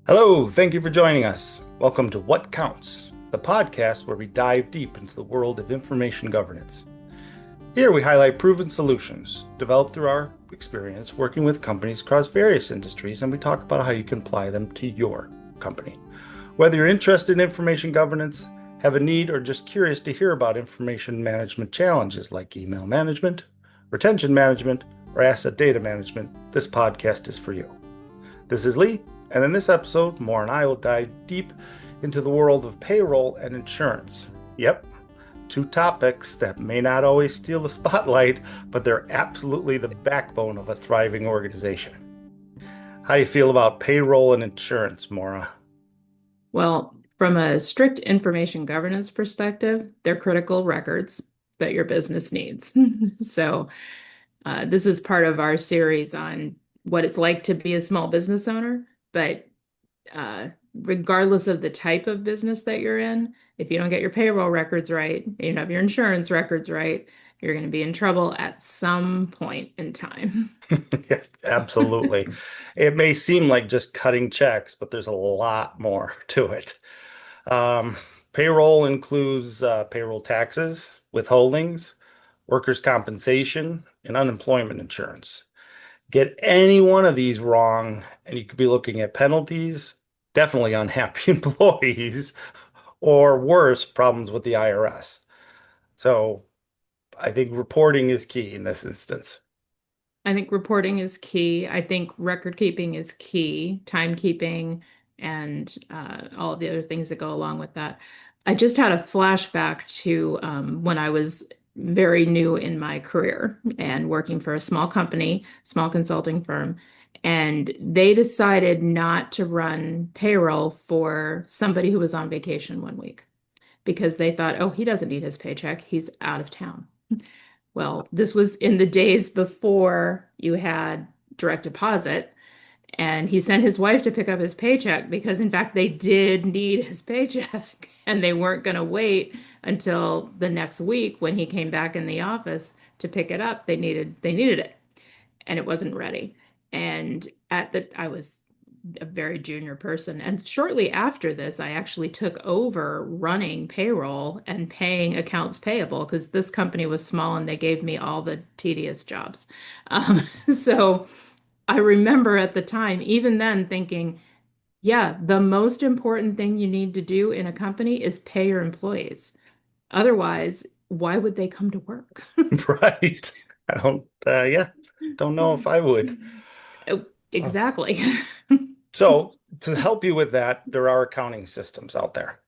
Hello, thank you for joining us. Welcome to What Counts, the podcast where we dive deep into the world of information governance. Here we highlight proven solutions developed through our experience working with companies across various industries, and we talk about how you can apply them to your company. Whether you're interested in information governance, have a need, or just curious to hear about information management challenges like email management, retention management, or asset data management, this podcast is for you. This is Lee, and in this episode, Maura and I will dive deep into the world of payroll and insurance. Yep, two topics that may not always steal the spotlight, but they're absolutely the backbone of a thriving organization. How do you feel about payroll and insurance, Maura? Well, from a strict information governance perspective, they're critical records that your business needs. So, this is part of our series on what it's like to be a small business owner. But regardless of the type of business that you're in, if you don't get your payroll records right, you don't have your insurance records right, you're going to be in trouble at some point in time. Yes, absolutely. It may seem like just cutting checks, but there's a lot more to it. Um, Payroll includes payroll taxes, withholdings, workers' compensation, and unemployment insurance. Get any one of these wrong, and you could be looking at penalties, definitely unhappy employees, or worse, problems with the IRS. So I think reporting is key in this instance. I think reporting is key. I think record keeping is key, timekeeping, and all of the other things that go along with that. I just had a flashback to when I was very new in my career and working for a small company, small consulting firm, and they decided not to run payroll for somebody who was on vacation 1 week because they thought, oh, he doesn't need his paycheck. He's out of town. Well, this was in the days before you had direct deposit, and he sent his wife to pick up his paycheck because, in fact, they did need his paycheck, and they weren't going to wait until the next week when he came back in the office to pick it up. They needed it, and it wasn't ready. And I was a very junior person. And shortly after this, I actually took over running payroll and paying accounts payable because this company was small and they gave me all the tedious jobs. So I remember at the time, even then, thinking, yeah, the most important thing you need to do in a company is pay your employees. Otherwise, why would they come to work? Right. Yeah, don't know if I would. Oh, Uh, exactly. So, to help you with that, there are accounting systems out there,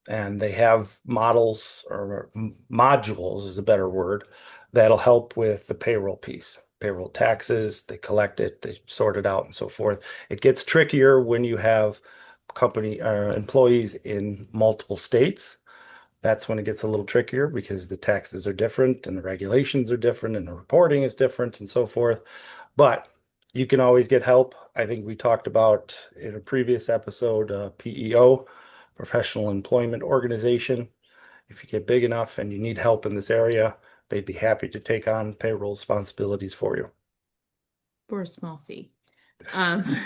and they have models or modules is a better word that'll help with the payroll piece. Payroll taxes, they collect it, they sort it out, and so forth. It gets trickier when you have company employees in multiple states. That's when it gets a little trickier because the taxes are different and the regulations are different and the reporting is different and so forth. But you can always get help. I think we talked about in a previous episode, PEO, Professional Employment Organization. If you get big enough and you need help in this area, they'd be happy to take on payroll responsibilities for you. For a small fee. Um,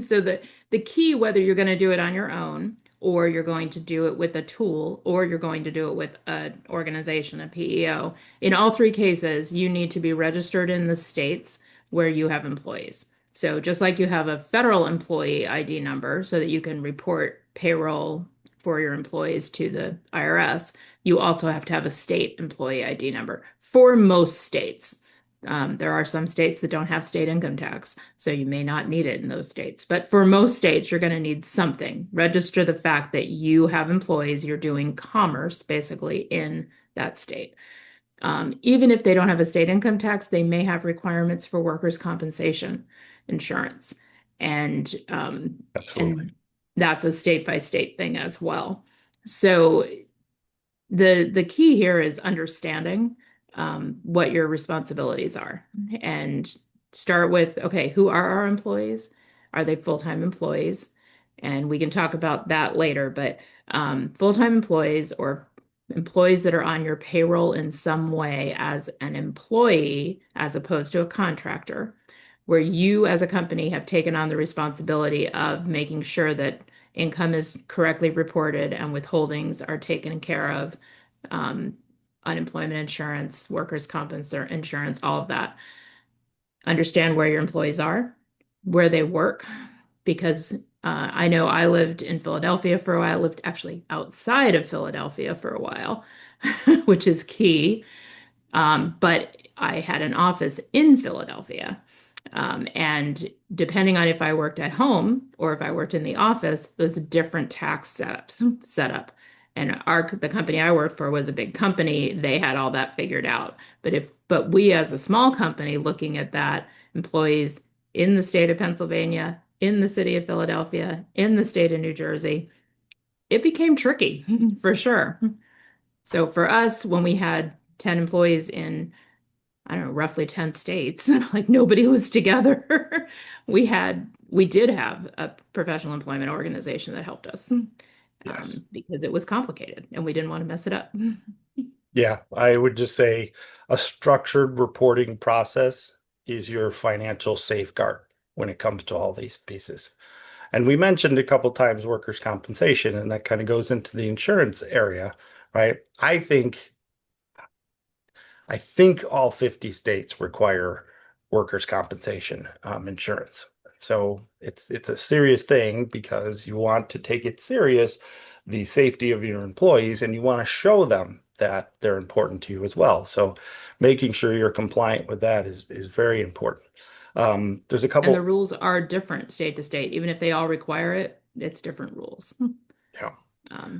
so the key, whether you're going to do it on your own, or you're going to do it with a tool, or you're going to do it with an organization, a PEO, in all three cases, you need to be registered in the states where you have employees. So just like you have a federal employee ID number so that you can report payroll for your employees to the IRS, you also have to have a state employee ID number for most states. There are some states that don't have state income tax, so you may not need it in those states. But for most states, you're going to need something. Register the fact that you have employees, you're doing commerce basically in that state. Even if they don't have a state income tax, they may have requirements for workers' compensation insurance. And Absolutely. and that's a state by state thing as well. So the key here is understanding what your responsibilities are and start with, okay, who are our employees? Are they full-time employees? And we can talk about that later, but full-time employees or employees that are on your payroll in some way as an employee as opposed to a contractor. where you as a company have taken on the responsibility of making sure that income is correctly reported and withholdings are taken care of, um, unemployment insurance, workers' comp insurance, all of that. Understand where your employees are, where they work, because I know I lived in Philadelphia for a while, lived actually outside of Philadelphia for a while, which is key. But I had an office in Philadelphia. And depending on if I worked at home or if I worked in the office, it was a different tax setup. And the company I worked for was a big company. They had all that figured out. But we as a small company looking at that, employees in the state of Pennsylvania, in the city of Philadelphia, in the state of New Jersey, it became tricky for sure. So for us, when we had 10 employees in, I don't know, roughly 10 states, like nobody was together. We did have a professional employment organization that helped us, Yes. because it was complicated and we didn't want to mess it up. Yeah, I would just say a structured reporting process is your financial safeguard when it comes to all these pieces. And we mentioned a couple times workers' compensation, and that kind of goes into the insurance area, right? I think all 50 states require workers' compensation insurance. So it's a serious thing because you want to take it serious, the safety of your employees, and you want to show them that they're important to you as well. So making sure you're compliant with that is very important. There's a And the couple, rules are different state to state. Even if they all require it, it's different rules. yeah,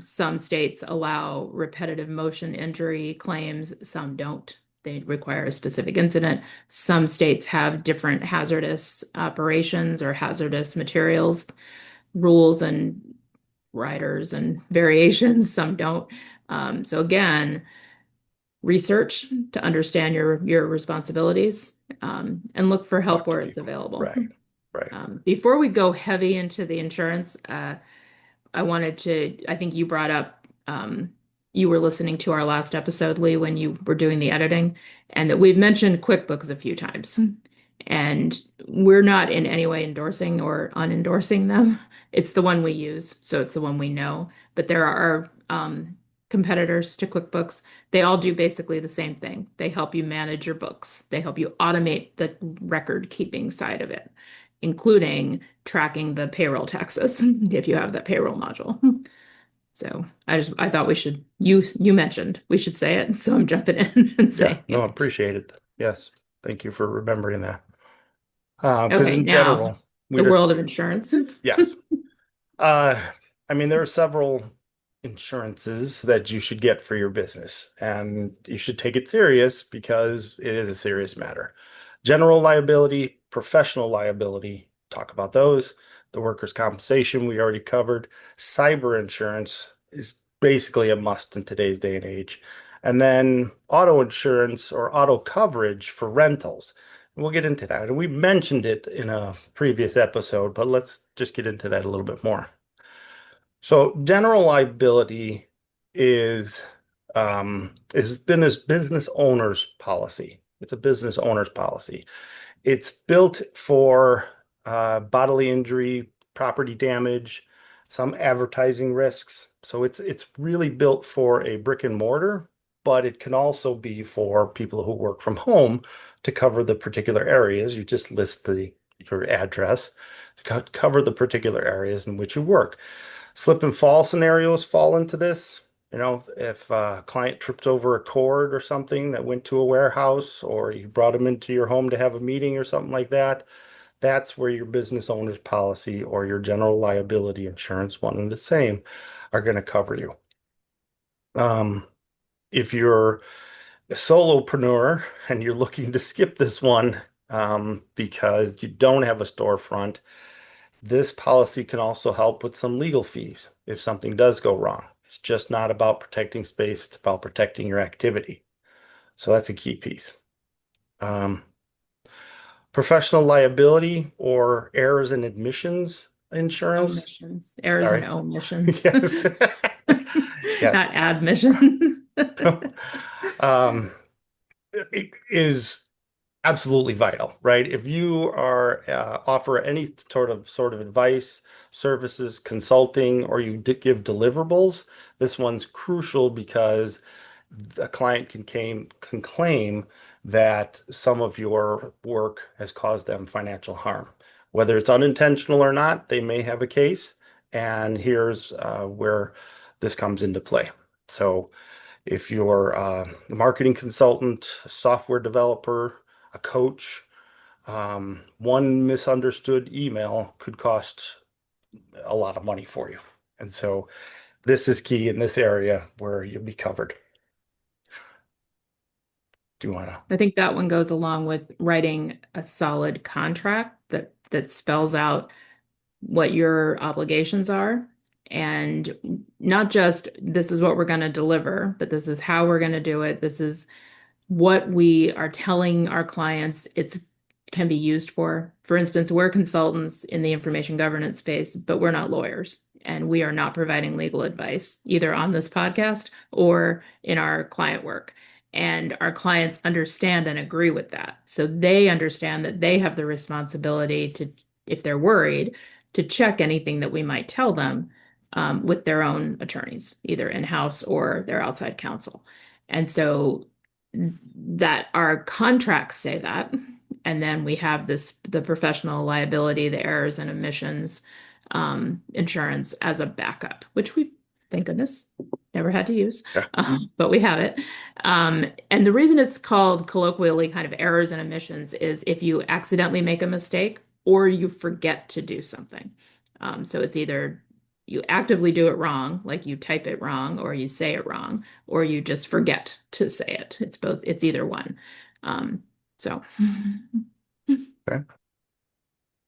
Some states allow repetitive motion injury claims, some don't. They require a specific incident. Some states have different hazardous operations or hazardous materials rules and riders and variations. Some don't. So again, research to understand your responsibilities, and look for help talk to where it's people. available. Right, right. Before we go heavy into the insurance, I think you brought up, you were listening to our last episode, Lee, when you were doing the editing, and that we've mentioned QuickBooks a few times. And we're not in any way endorsing or unendorsing them. It's the one we use, so it's the one we know. But there are competitors to QuickBooks. They all do basically the same thing. They help you manage your books. They help you automate the record keeping side of it, including tracking the payroll taxes if you have that payroll module. So I thought you mentioned we should say it, so I'm jumping in and Yeah, saying no, it. appreciate it. Yes, thank you for remembering that. Because Okay, in now general, we the just, world of insurance. yes. Uh, I mean, there are several insurances that you should get for your business, and you should take it serious because it is a serious matter. General liability, professional liability, talk about those. The workers' compensation we already covered. Cyber insurance is basically a must in today's day and age. And then auto insurance or auto coverage for rentals. We'll get into that. And we mentioned it in a previous episode, but let's just get into that a little bit more. So general liability is been a business owner's policy. It's a business owner's policy. It's built for bodily injury, property damage, some advertising risks. So it's really built for a brick and mortar, but it can also be for people who work from home to cover the particular areas. You just list your address to cover the particular areas in which you work. Slip and fall scenarios fall into this. You know, if a client tripped over a cord or something that went to a warehouse, or you brought them into your home to have a meeting or something like that, that's where your business owner's policy or your general liability insurance, one and the same, are going to cover you. Um, if you're a solopreneur and you're looking to skip this one because you don't have a storefront, this policy can also help with some legal fees if something does go wrong. It's just not about protecting space, it's about protecting your activity. So that's a key piece. Um, Professional liability or errors and admissions insurance. Omissions, errors and Sorry. omissions, Yes. Yes. not admissions. Um, it is Absolutely vital, right? If you are offer any sort of advice, services, consulting, or you give deliverables, this one's crucial because a client can claim that some of your work has caused them financial harm. Whether it's unintentional or not, they may have a case, and here's where this comes into play. So if you're a marketing consultant, a software developer, a coach, one misunderstood email could cost a lot of money for you. And so this is key in this area where you'll be covered. Do you want to? I think that one goes along with writing a solid contract that spells out what your obligations are, and not just this is what we're going to deliver, but this is how we're going to do it. This is what we are telling our clients it's can be used for. For instance, we're consultants in the information governance space, but we're not lawyers, and we are not providing legal advice either on this podcast or in our client work. And our clients understand and agree with that. So they understand that they have the responsibility to, if they're worried, to check anything that we might tell them with their own attorneys, either in-house or their outside counsel. And so that our contracts say that. And then we have the professional liability, the errors and omissions insurance as a backup, which we, thank goodness, never had to use, Yeah. but we have it. And the reason it's called colloquially kind of errors and omissions is if you accidentally make a mistake or you forget to do something. So it's either you actively do it wrong, like you type it wrong, or you say it wrong, or you just forget to say it. It's both, it's either one. So Okay.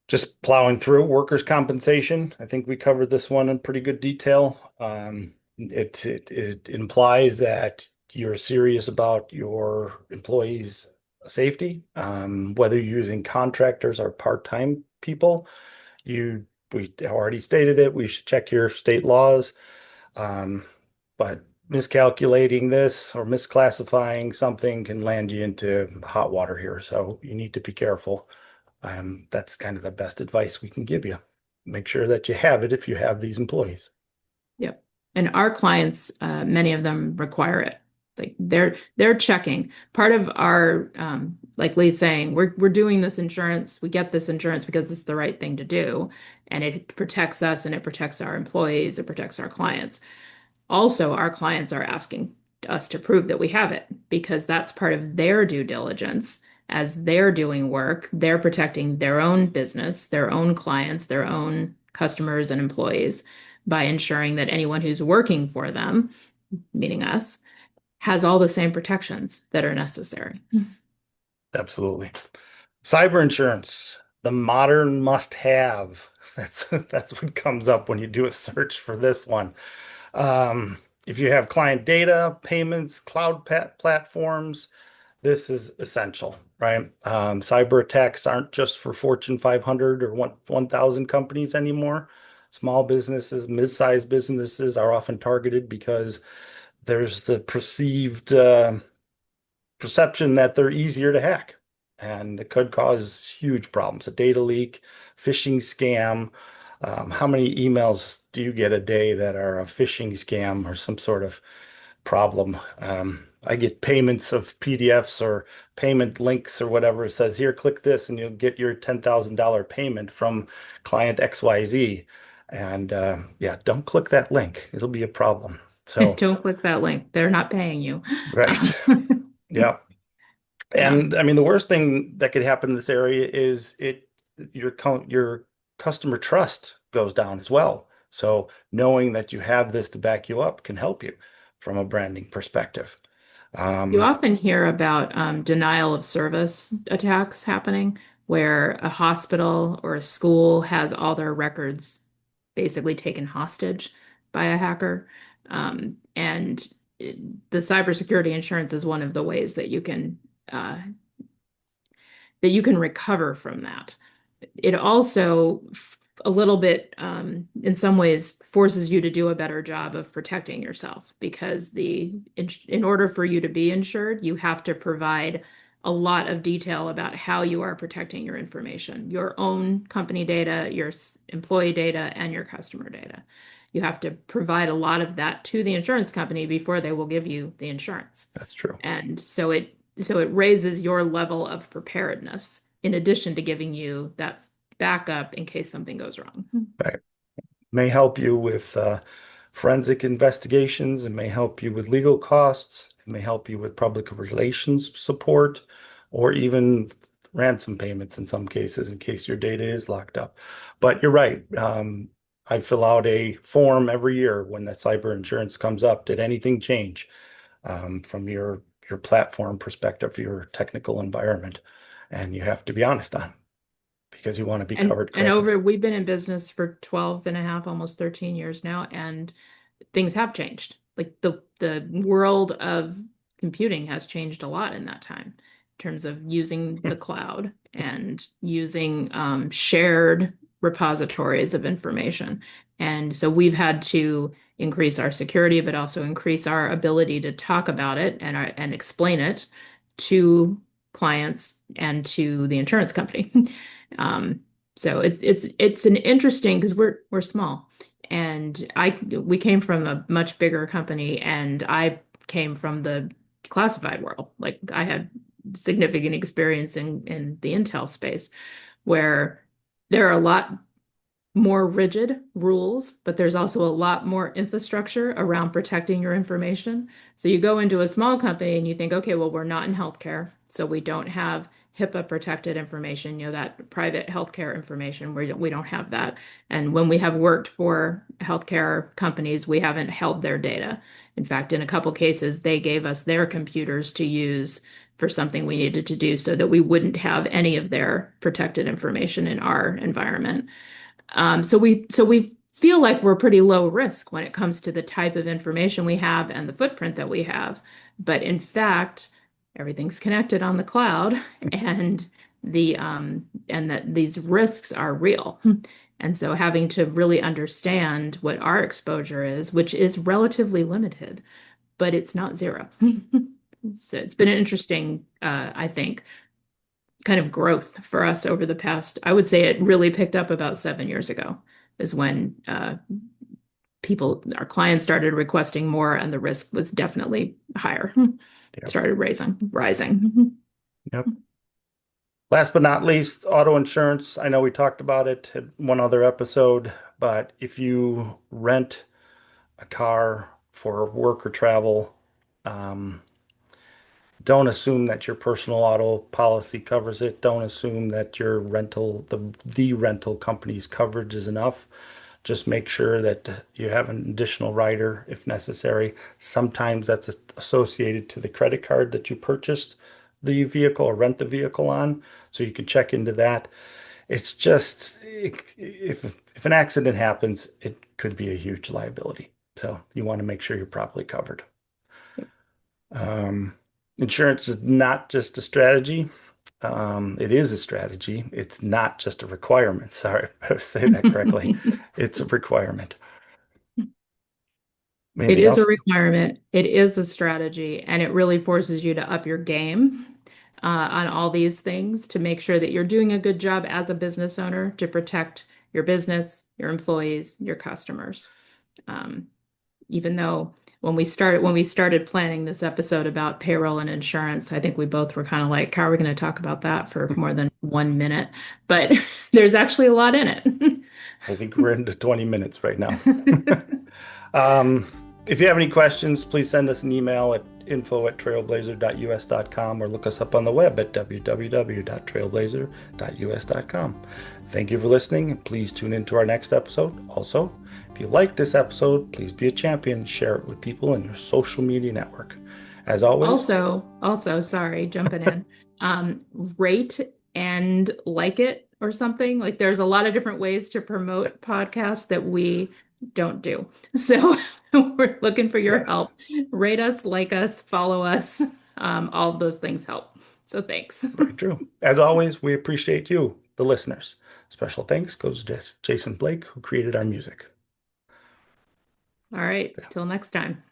Just plowing through workers' compensation. I think we covered this one in pretty good detail. It implies that you're serious about your employees' safety, whether you're using contractors or part-time people. We already stated it. We should check your state laws. Um, but miscalculating this or misclassifying something can land you into hot water here. So you need to be careful. That's kind of the best advice we can give you. Make sure that you have it if you have these employees. yep. And our clients, many of them require it. Like they're checking. Part of our, like Lee's saying, we're doing this insurance. We get this insurance because it's the right thing to do, and it protects us and it protects our employees. It protects our clients. Also, our clients are asking us to prove that we have it because that's part of their due diligence. As they're doing work, they're protecting their own business, their own clients, their own customers and employees by ensuring that anyone who's working for them, meaning us, has all the same protections that are necessary. Absolutely. Cyber insurance, the modern must-have. That's what comes up when you do a search for this one. If you have client data, payments, cloud platforms, this is essential, right? Cyber attacks aren't just for Fortune 500 or 1,000 companies anymore. Small businesses, mid-sized businesses are often targeted because there's the perceived perception that they're easier to hack. And it could cause huge problems. A data leak, phishing scam. How many emails do you get a day that are a phishing scam or some sort of problem? I get payments of PDFs or payment links or whatever. It says, here, click this, and you'll get your $10,000 payment from client XYZ. And yeah, don't click that link. It'll be a problem. So, Don't click that link. They're not paying you. right. Yeah. Yeah. And I mean, the worst thing that could happen in this area is your customer trust goes down as well. So knowing that you have this to back you up can help you from a branding perspective. You Um, often hear about denial of service attacks happening, where a hospital or a school has all their records basically taken hostage by a hacker. And the cybersecurity insurance is one of the ways uh, that you can recover from that. It also a little bit, in some ways, forces you to do a better job of protecting yourself because in order for you to be insured, you have to provide a lot of detail about how you are protecting your information, your own company data, your employee data, and your customer data. You have to provide a lot of that to the insurance company before they will give you the insurance. That's true. And so it raises your level of preparedness in addition to giving you that backup in case something goes wrong. Right. May help you with forensic investigations. It may help you with legal costs. It may help you with public relations support, or even ransom payments in some cases, in case your data is locked up. But you're right. I fill out a form every year when the cyber insurance comes up. Did anything change from your platform perspective, your technical environment? And you have to be honest on it because you want to be covered And correctly. we've been in business for 12 and a half, almost 13 years now, and things have changed. Like the world of computing has changed a lot in that time in terms of using the cloud and using shared repositories of information. And so we've had to increase our security, but also increase our ability to talk about it and explain it to clients and to the insurance company. Um, so it's an interesting because we're small, and we came from a much bigger company, and I came from the classified world. Like I had significant experience in the Intel space, where there are a lot more rigid rules, but there's also a lot more infrastructure around protecting your information. So you go into a small company and you think, okay, well, we're not in healthcare, so we don't have HIPAA protected information, that private healthcare information, we don't have that. And when we have worked for healthcare companies, we haven't held their data. In fact, in a couple cases, they gave us their computers to use for something we needed to do so that we wouldn't have any of their protected information in our environment. So we feel like we're pretty low risk when it comes to the type of information we have and the footprint that we have. But in fact, everything's connected on the cloud, and that these risks are real. And so having to really understand what our exposure is, which is relatively limited, but it's not zero. So it's been an interesting, I think, kind of growth for us over the past, I would say it really picked up about 7 years ago, is when our clients started requesting more, and the risk was definitely higher. Yep. Started rising. Yep. Last but not least, auto insurance. I know we talked about it in one other episode, but if you rent a car for work or travel, um, don't assume that your personal auto policy covers it. Don't assume that your the rental company's coverage is enough. Just make sure that you have an additional rider if necessary. Sometimes that's associated to the credit card that you purchased the vehicle or rent the vehicle on, so you can check into that. It's just if an accident happens, it could be a huge liability. So you want to make sure you're properly covered. Um, Insurance is not just a strategy. It is a strategy. It's not just a requirement. Sorry, I say that correctly. It's a requirement. It Anything is a else? requirement. It is a strategy, and it really forces you to up your game on all these things to make sure that you're doing a good job as a business owner to protect your business, your employees, your customers. Um, Even though when we started planning this episode about payroll and insurance, I think we both were kind of like, how are we going to talk about that for more than 1 minute? But there's actually a lot in I think we're into 20 minutes right now. it. Um, if you have any questions, please send us an email at info@trailblazer.us.com or look us up on the web at www.trailblazer.us.com. Thank you for listening, and please tune in to our next episode. Also, if you like this episode, please be a champion, share it with people in your social media network. As always, Also, sorry, jumping in. Rate and like it or something. Like there's a lot of different ways to promote podcasts that we don't do. So we're looking for your yes, help. Rate us, like us, follow us. All of those things help. So thanks. very true. As always, we appreciate you, the listeners. Special thanks goes to Jason Blake, who created our music. All right, till next time.